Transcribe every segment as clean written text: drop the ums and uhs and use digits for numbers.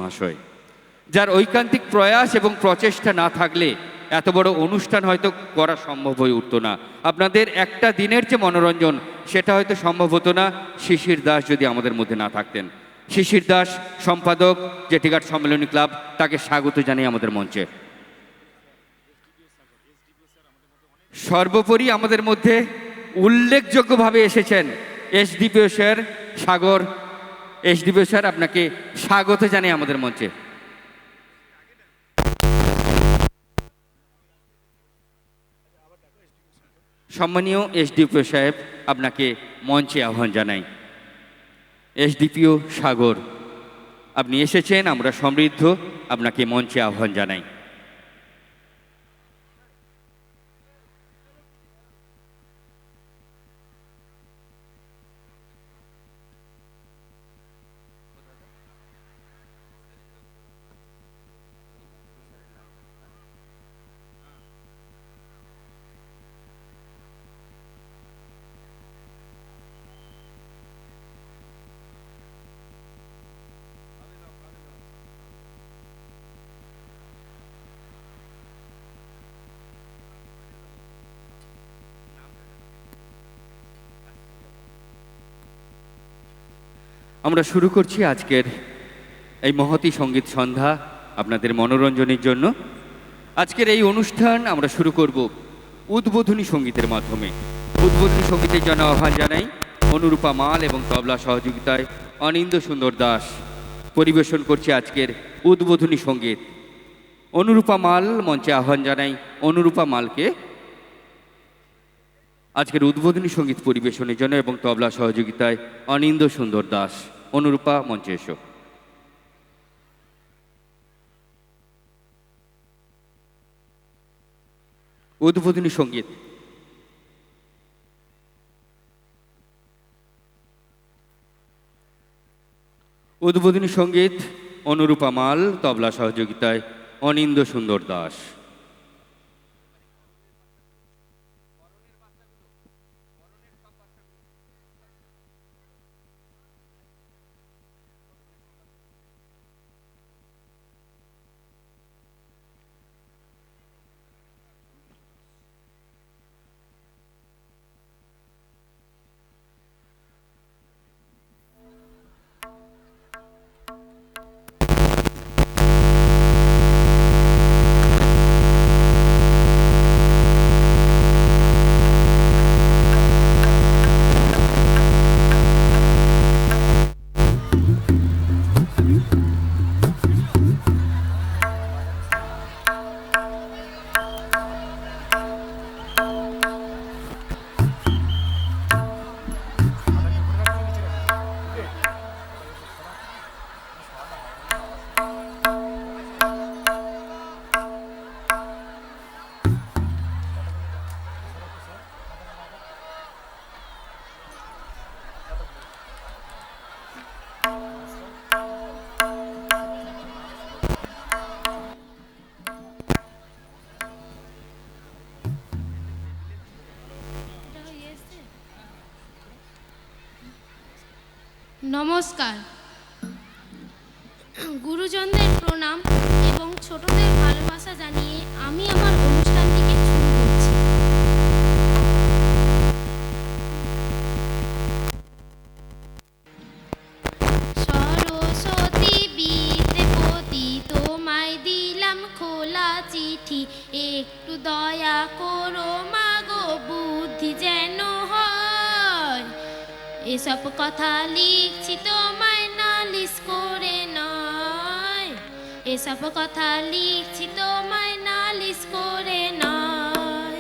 মহাশয়, যার ঐকান্তিক প্রয়াস এবং প্রচেষ্টা না থাকলে এত বড় অনুষ্ঠান হয়তো করা সম্ভব হয়ে উঠতো না। আপনাদের একটা দিনের যে মনোরঞ্জন, সেটা হয়তো সম্ভব হতো না শিশির দাস যদি আমাদের মধ্যে না থাকতেন। শিশির দাস, সম্পাদক জেটিঘাট সম্মেলনী ক্লাব, তাকে স্বাগত জানাই আমাদের মঞ্চে। সর্বোপরি আমাদের মধ্যে উল্লেখযোগ্যভাবে এসেছেন এসডিপিও স্যার সাগর। এসডিপিও স্যার, আপনাকে স্বাগত জানাই আমাদের মঞ্চে। সম্মানীয় এসডিপিও সাহেব, আপনাকে মঞ্চে আহ্বান জানাই। এসডিপিও সাগর, আপনি এসেছেন, আমরা সমৃদ্ধ, আপনাকে মঞ্চে আহ্বান জানাই। আমরা শুরু করছি আজকের এই মহতী সঙ্গীত সন্ধ্যা আপনাদের মনোরঞ্জনের জন্য। আজকের এই অনুষ্ঠান আমরা শুরু করব উদ্বোধনী সঙ্গীতের মাধ্যমে। উদ্বোধনী সঙ্গীতের জন্য আহ্বান জানাই অনুরূপা মাল এবং তবলা সহযোগিতায় অনিন্দ্য সুন্দর দাস পরিবেশন করছে আজকের উদ্বোধনী সঙ্গীত। অনুরূপা মাল মঞ্চে আহ্বান জানাই অনুরূপা মালকে আজকের উদ্বোধনী সঙ্গীত পরিবেশনের জন্য, এবং তবলা সহযোগিতায় অনিন্দ্য সুন্দর দাস। অনুরূপা, মঞ্চে এসো। উদ্বোধনী সঙ্গীত। উদ্বোধনী সঙ্গীত অনুরূপা মাল, তবলা সহযোগিতায় অনিন্দ্য সুন্দর দাস। নমস্কার। গুরুজনদের প্রণাম এবং ছোটদের ভালোবাসা জানিয়ে আমি আমার অনুষ্ঠানটিকে শুরু করছি। সরস্বতী বিদ্যাপতি, তোমায় দিলাম খোলা চিঠি, একটু দয়া করো মাগো, বুদ্ধি যেন হয়। এসব কথা লিখছি তোমায় নালিশ করে নয়, এসব কথা লিখছি তোমায় নালিশ করে নয়।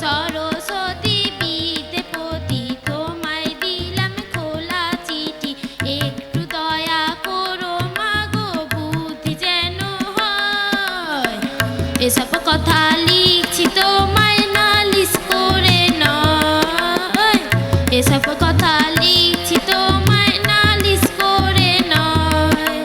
সরস্বতী বিদ্যাপতি, তোমায় দিলাম খোলা চিঠি, একটু দয়া করো মাগো, বুদ্ধি যেন হয়। এসব কথা লিখছি তোমায় নালিশ করে নয়, এসব কথা লিখছি তোমায় নালিশ করে নয়।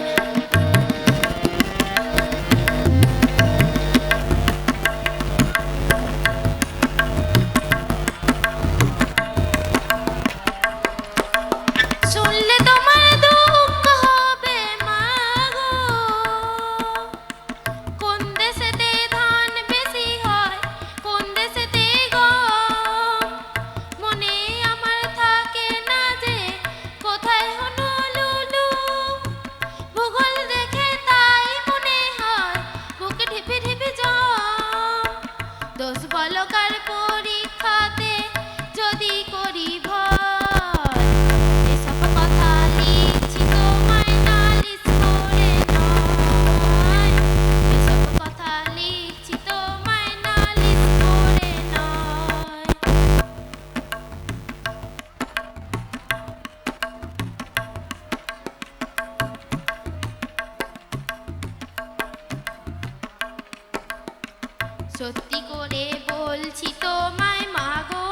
সত্যি করে বলছি তোমায় মাগো,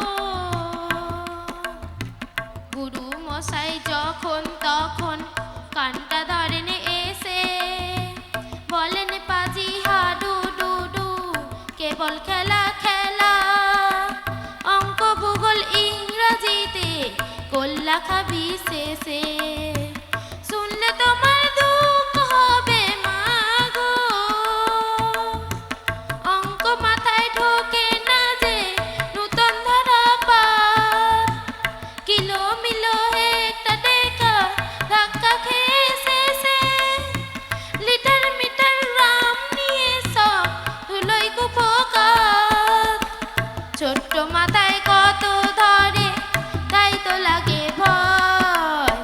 গুরু মশাই যখন তখন কানটা ধরেন এসে, বলেন পাজি হাডু ডুডু কেবল খেলা খেলা, অঙ্ক ভূগোল ইংরাজিতে কল্লা খাবি শেষে, শুনলে তোমার দুঃখ হবে মাগো, অঙ্ক মাথায় ঢোকে না যে নূতন ধারা পার, কিলো মিলো একটা দেখা ধাক্কা খেয়ে শেষে, লিটার মিটার রাম নিয়ে সব ধুলোই কুপোকার, ছোট্ট মাথায় কত ধরে তাই তো লাগে ভয়,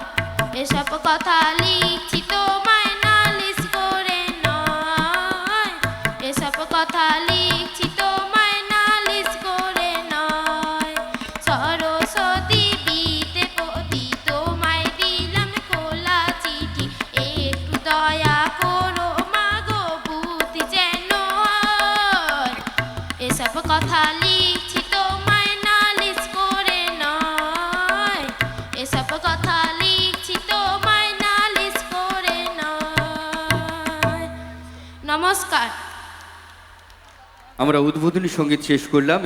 এসব কথা লিখছি তোমায় নালিশ করে নয়, এসব কথা লিখছি তোমায় নালিশ করে নয়, সরস্বতী বিতে পতি তোমায় দিলাম খোলা চিঠি, একটু দয়া করো মাগো বুদ্ধি যেন হয়, এসব কথা লিখছি তোমায় নালিশ করে নয়, এসব কথা লিখছি তোমায় নালিশ করে নয়। নমস্কার। আমরা উদ্বোধনী সঙ্গীত শেষ করলাম,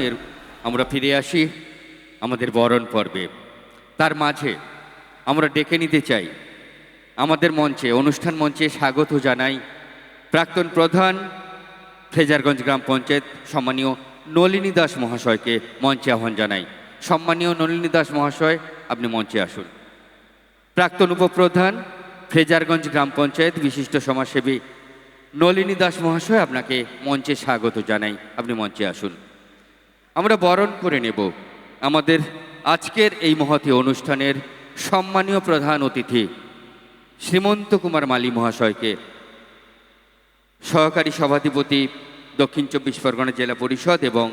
আমরা ফিরে আসি আমাদের বরণ পর্বে। তার মাঝে আমরা ডেকে নিতে চাই আমাদের মঞ্চে, অনুষ্ঠান মঞ্চে স্বাগত জানাই প্রাক্তন প্রধান ফ্রেজারগঞ্জ গ্রাম পঞ্চায়েত সম্মানীয় নলিনী দাস মহাশয়কে মঞ্চে আহ্বান জানাই। সম্মানীয় নলিনী দাস মহাশয়, আপনি মঞ্চে আসুন। প্রাক্তন উপপ্রধান ফ্রেজারগঞ্জ গ্রাম পঞ্চায়েত বিশিষ্ট সমাজসেবী নলিনী দাস মহাশয়, আপনাকে মঞ্চে স্বাগত জানাই, আপনি মঞ্চে আসুন। আমরা বরণ করে নেব আমাদের আজকের এই মহতী অনুষ্ঠানের সম্মানীয় প্রধান অতিথি শ্রীমন্ত কুমার মালী মহাশয়কে, সহকারী সভাধিপতি দক্ষিণ 24 পরগনা জেলা পরিষদ এবং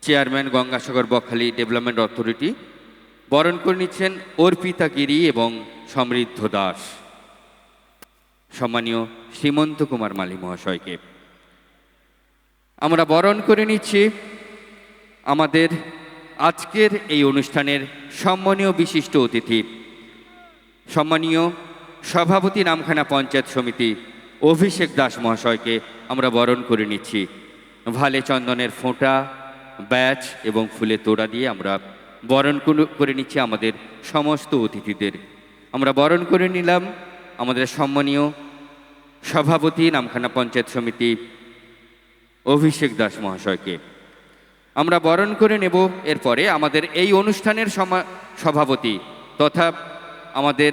chairman Gangasagar Bakkhali development authority. বরণ করে নিচ্ছেন অর্পিতা গিরি এবং সমৃদ্ধ দাস। সম্মানীয় শ্রীমন্ত কুমার মালী মহাশয়কে আমরা বরণ করে নিচ্ছি আমাদের আজকের এই অনুষ্ঠানের সম্মানীয় বিশিষ্ট অতিথি, সম্মানীয় সভাপতি নামখানা পঞ্চায়েত সমিতি অভিষেক দাস মহাশয়কে আমরা বরণ করে নিচ্ছি। ভালে চন্দনের ফোঁটা, ব্যাচ এবং ফুলের তোড়া দিয়ে আমরা বরণ করে নিচ্ছি আমাদের সমস্ত অতিথিদের। আমরা বরণ করে নিলাম আমাদের সম্মানীয় সভাপতি নামখানা পঞ্চায়েত সমিতি অভিষেক দাস মহাশয়কে। আমরা বরণ করে নেব এরপরে আমাদের এই অনুষ্ঠানের সভাপতি তথা আমাদের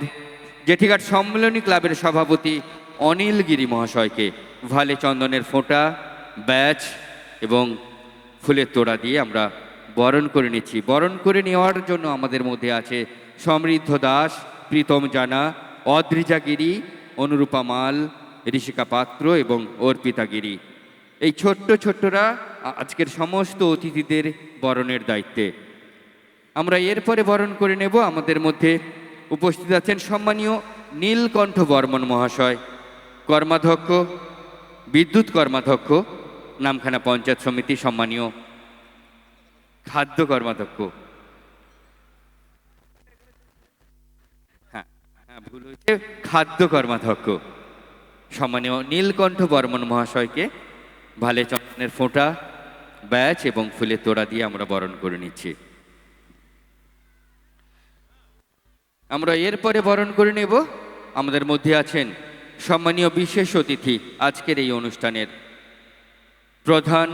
জেঠিঘাট সম্মেলনী ক্লাবের সভাপতি অনিল গিরি মহাশয়কে ভালে চন্দনের ফোঁটা, ব্যাচ এবং ফুলের তোড়া দিয়ে আমরা বরণ করে নিচ্ছি। বরণ করে নেওয়ার জন্য আমাদের মধ্যে আছে সমৃদ্ধ দাস, প্রীতম জানা, অদ্রিজা গিরি, অনুরূপা মাল, ঋষিকা পাত্র এবং অর্পিতা গিরি। এই ছোট্টরা আজকের সমস্ত অতিথিদের বরণের দায়িত্বে। আমরা এরপরে বরণ করে নেব আমাদের মধ্যে উপস্থিত আছেন সম্মানীয় নীলকণ্ঠ বর্মন মহাশয়, কর্মাধ্যক্ষ, বিদ্যুৎ কর্মাধ্যক্ষ নামখানা পঞ্চায়েত সমিতি, সম্মানীয় খাদ্য কর্মাধ্যক্ষ, ভুল হয়েছে, খাদ্য কর্মাধ্যক্ষ সম্মানীয় নীলকণ্ঠ বর্মন মহাশয়কে ভালে চন্দনের ফোঁটা, ব্যাচ এবং ফুলের তোড়া দিয়ে আমরা বরণ করে নিচ্ছি। আমরা এরপরে বরণ করে নেব আমাদের মধ্যে আছেন সম্মানীয় বিশেষ অতিথি আজকের এই অনুষ্ঠানের প্রধান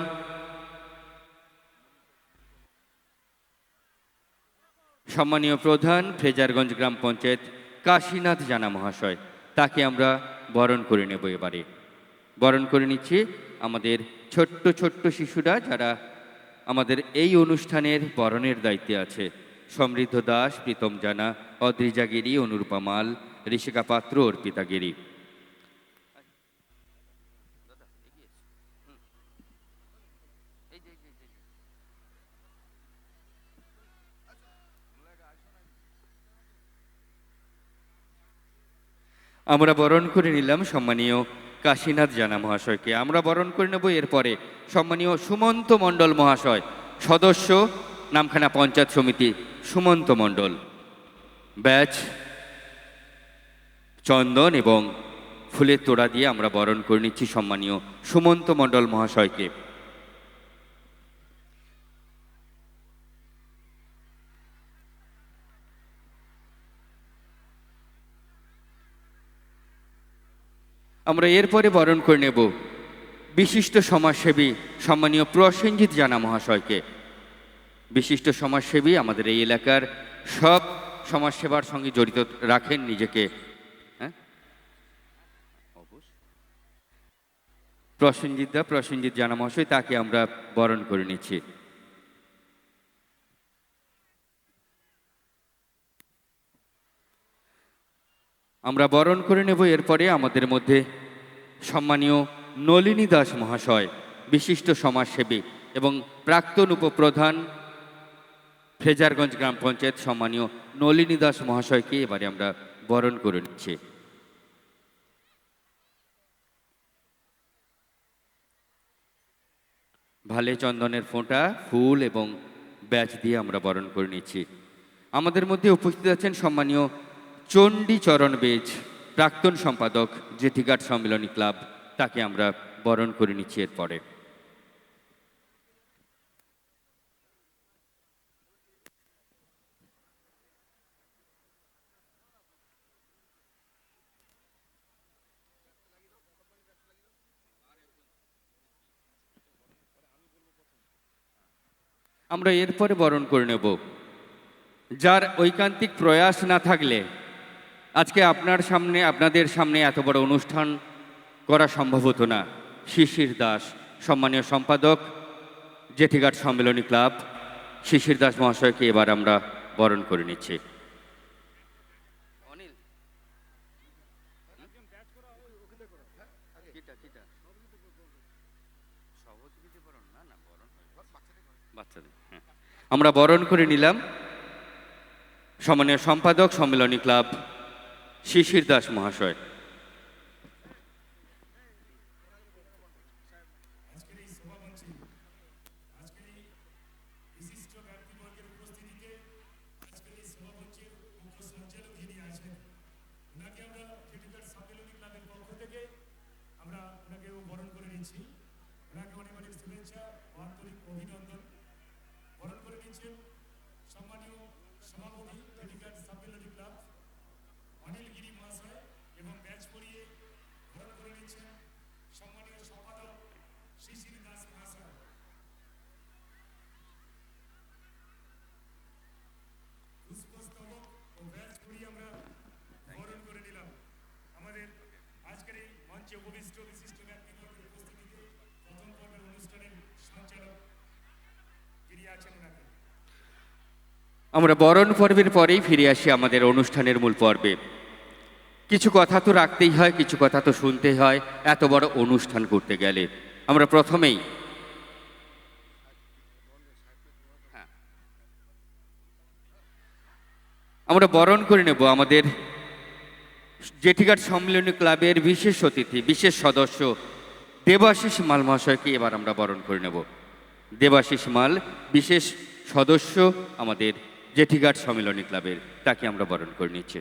সম্মানীয় প্রধান ফ্রেজারগঞ্জ গ্রাম পঞ্চায়েত কাশীনাথ জানা মহাশয়, তাকে আমরা বরণ করে নেব। এবারে বরণ করে নিচ্ছি আমাদের ছোট্ট শিশুরা যারা আমাদের এই অনুষ্ঠানের বরণের দায়িত্বে আছে। সমৃদ্ধ দাস, প্রীতম জানা, অদ্রিজা গিরি, অনুরূপা মাল, ঋষিকা পাত্র, অর্পিতা গিরি। আমরা বরণ করে নিলাম সম্মানীয় কাশীনাথ জানা মহাশয়কে। আমরা বরণ করে নেব এরপরে সম্মানীয় সুমন্ত মণ্ডল মহাশয়, সদস্য নামখানা পঞ্চায়েত সমিতি সুমন্ত মণ্ডল। ব্যাচ, চন্দন এবং ফুলের তোড়া দিয়ে আমরা বরণ করে নিচ্ছি সম্মানীয় সুমন্ত মণ্ডল মহাশয়কে। আমরা এরপরে বরণ করে নেব বিশিষ্ট সমাজসেবী সম্মানীয় প্রসেনজিৎ জানা মহাশয়কে। বিশিষ্ট সমাজসেবী, আমাদের এই এলাকার সব সমাজসেবার সঙ্গে জড়িত রাখেন নিজেকে। প্রসেনজিৎ জানা মহাশয়, তাকে আমরা বরণ করে নিচ্ছি। আমরা বরণ করে নেব এরপরে আমাদের মধ্যে সম্মানীয় নলিনী দাস মহাশয়, বিশিষ্ট সমাজসেবী এবং প্রাক্তন উপপ্রধান ফ্রেজারগঞ্জ গ্রাম পঞ্চায়েত সম্মানীয় নলিনী দাস মহাশয়কে এবারে আমরা বরণ করে নিচ্ছি। ভালে চন্দনের ফোঁটা, ফুল এবং ব্যাচ দিয়ে আমরা বরণ করে নিচ্ছি। আমাদের মধ্যে উপস্থিত আছেন সম্মানীয় চণ্ডীচরণ বেজ, প্রাক্তন সম্পাদক জেঠিঘাট সম্মিলনী ক্লাব, তাকে আমরা বরণ করে নিচ্ছি এরপরে। আমরা এরপরে বরণ করে নেব যার ঐকান্তিক প্রয়াস না থাকলে আজকে আপনাদের সামনে এত বড় অনুষ্ঠান করা সম্ভব হতো না। শিশির দাস, সম্মানীয় সম্পাদক জেঠিঘাট সম্মিলনী ক্লাব, শিশির দাস মহাশয়কে এবার আমরা বরণ করে নিচ্ছি। আমরা বরণ করে নিলাম সম্মানীয় সম্পাদক সম্মিলনী ক্লাব শিশির দাস মহাশয়। আমরা বরণ পর্বের পরেই ফিরে আসি আমাদের অনুষ্ঠানের মূল পর্বে। কিছু কথা তো রাখতেই হয়, কিছু কথা তো শুনতেই হয় এত বড় অনুষ্ঠান করতে গেলে। আমরা প্রথমেই আমরা বরণ করে নেব আমাদের জেঠিঘাট সম্মিলনী ক্লাবের বিশেষ অতিথি, বিশেষ সদস্য দেবাশিস মাল মহাশয়কে এবার আমরা বরণ করে নেব। দেবাশিস মাল, বিশেষ সদস্য আমাদের জেঠিঘাট সম্মিলনী ক্লাবের, তাকে আমরা বরণ করে নিচ্ছি।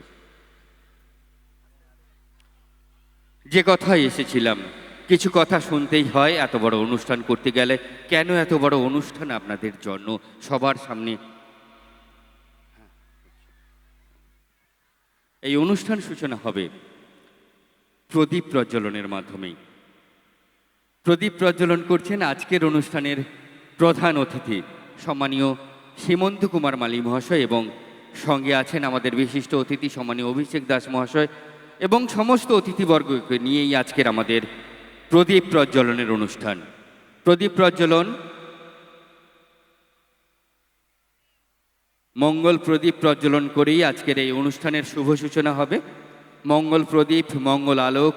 যে কথায় এসেছিলাম, কিছু কথা শুনতেই হয় এত বড় অনুষ্ঠান করতে গেলে। কেন এত বড় অনুষ্ঠান আপনাদের জন্য সবার সামনে? এই অনুষ্ঠান সূচনা হবে প্রদীপ প্রজ্বলনের মাধ্যমেই। প্রদীপ প্রজ্বলন করছেন আজকের অনুষ্ঠানের প্রধান অতিথি সম্মানীয় সীমন্ত কুমার মালী মহাশয়, এবং সঙ্গে আছেন আমাদের বিশিষ্ট অতিথি সম্মানীয় অভিষেক দাস মহাশয়, এবং সমস্ত অতিথিবর্গকে নিয়েই আজকের আমাদের প্রদীপ প্রজ্বলনের অনুষ্ঠান। প্রদীপ প্রজ্বলন, মঙ্গল প্রদীপ প্রজ্বলন করেই আজকের এই অনুষ্ঠানের শুভ সূচনা হবে। মঙ্গল প্রদীপ, মঙ্গল আলোক,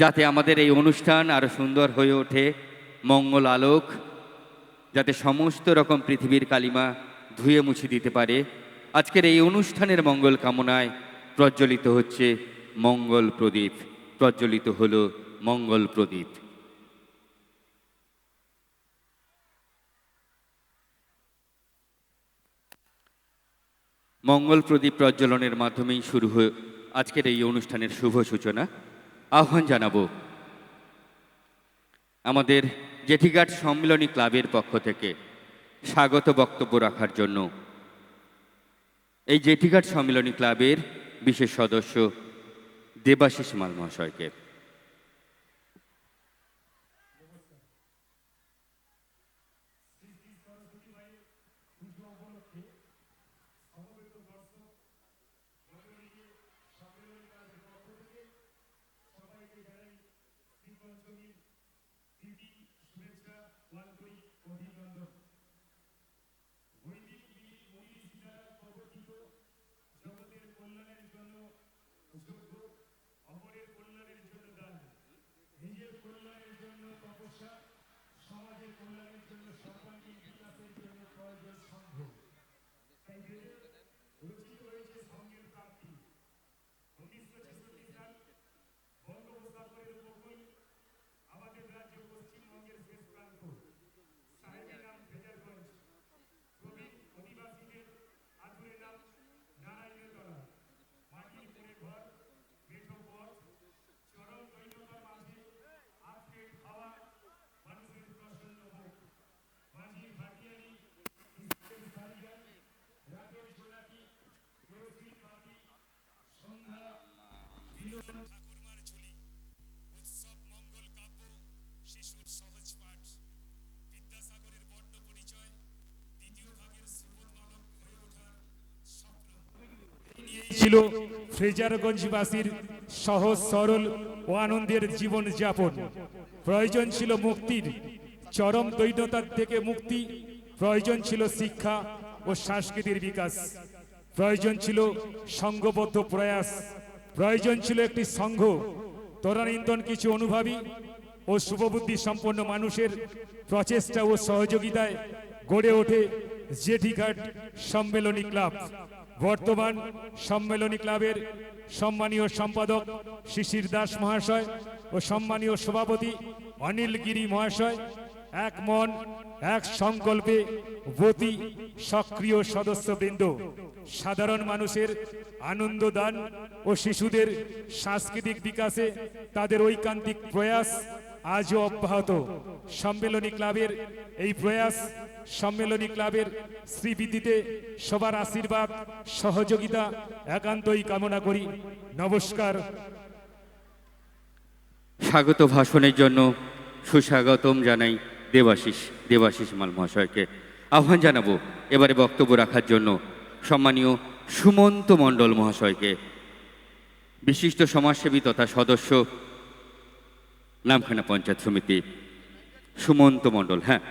যাতে আমাদের এই অনুষ্ঠান আরো সুন্দর হয়ে ওঠে। মঙ্গল আলোক যাতে সমস্ত রকম পৃথিবীর কালিমা ধুয়ে মুছে দিতে পারে। আজকের এই অনুষ্ঠানের মঙ্গল কামনায় প্রজ্বলিত হচ্ছে মঙ্গল প্রদীপ, প্রজ্বলিত হলো মঙ্গল প্রদীপ। মঙ্গল প্রদীপ প্রজ্বলনের মাধ্যমেই শুরু হয়ে আজকের এই অনুষ্ঠানের শুভ সূচনা। আহ্বান জানাবো আমাদের জেঠিঘাট সম্মিলনী ক্লাবের পক্ষ থেকে স্বাগত বক্তব্য রাখার জন্য এই জেঠিঘাট সম্মিলনী ক্লাবের বিশেষ সদস্য দেবাশিস মাল মহাশয়কে। ছিল ফ্রেজারগঞ্জবাসীর সহজ সরল ও আনন্দের জীবন যাপন। প্রয়োজন ছিল মুক্তির, চরম দৈন্যতার থেকে মুক্তি। প্রয়োজন ছিল শিক্ষা ও সংস্কৃতির বিকাশ। প্রয়োজন ছিল সংঘবদ্ধ প্রয়াস। প্রয়োজন ছিল একটি সংঘ। তরুণ কিছু অনুভাবী ও শুভবুদ্ধি সম্পন্ন মানুষের প্রচেষ্টা ও সহযোগিতায় গড়ে ওঠে জেঠিঘাট সম্মেলনী ক্লাব। বর্তমান সম্মেলনী ক্লাবের সম্মানীয় সম্পাদক শিশির দাস মহাশয় ও সম্মানীয় সভাপতি অনিল গিরি মহাশয় এক মন এক সংকল্পে ব্রতী সক্রিয় সদস্যবৃন্দ সাধারণ মানুষের আনন্দ দান ও শিশুদের সাংস্কৃতিক বিকাশে তাদের ঐকান্তিক প্রয়াস আজও অব্যাহত। সম্মেলনী ক্লাবের এই প্রয়াস সম্মেলনী ক্লাবের শ্রীবৃদ্ধিতে সবার আশীর্বাদ সহযোগিতা একান্তই কামনা করি। নমস্কার। স্বাগত ভাষণের জন্য সুস্বাগতম জানাই দেবাশিস মাল মহাশয়কে। আহ্বান জানাবো এবারে বক্তব্য রাখার জন্য সম্মানীয় সুমন্ত মণ্ডল মহাশয়কে, বিশিষ্ট সমাজসেবী তথা সদস্য নামখানা পঞ্চায়েত সমিতি সুমন্ত মণ্ডল। হ্যাঁ।